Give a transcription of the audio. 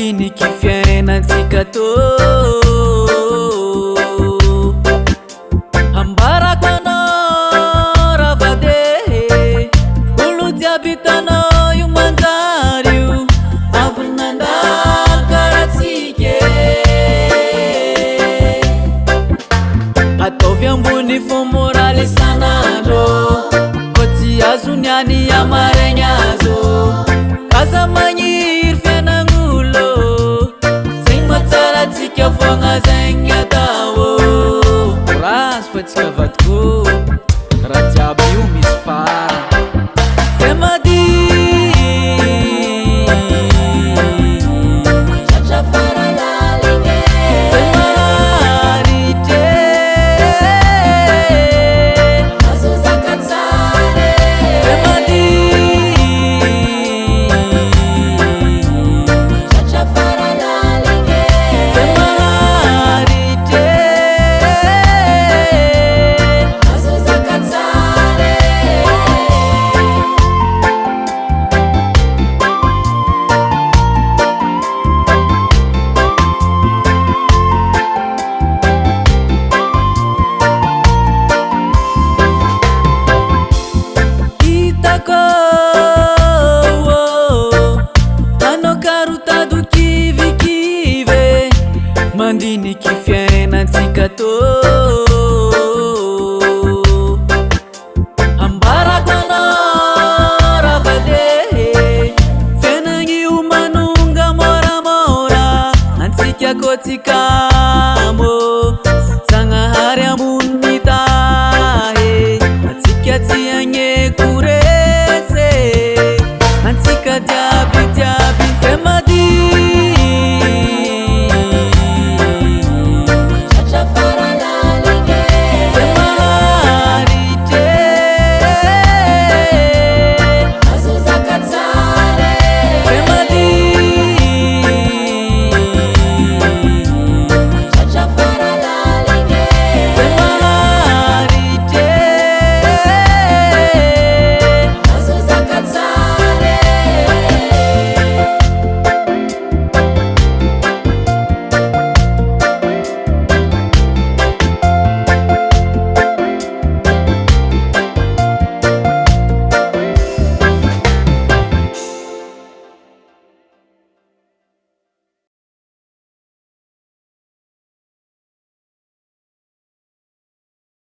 mandiniky fiainantsika tô ambarako anao ravadehe olo jiaby hitanao io manjary io avy nandalo karatsika ataovy ambony fo moraly isanandro ko tsy azoniany amaregny azo kaza magniry fiainagn'olo zegny matsaratsika foagna zegny atao razy fa tsika vadiko raha jiaby io misy farany zay mady tratra faralaligny zay maharitry azo zaka tsara zay mady tratra faralaligny zay maharitry azo zaka tsara hitako anao karotado kivikivy mandiniky fiainantsika tô ambarako anao ravadehe fiainagny io manonga moramora antsika kô tsika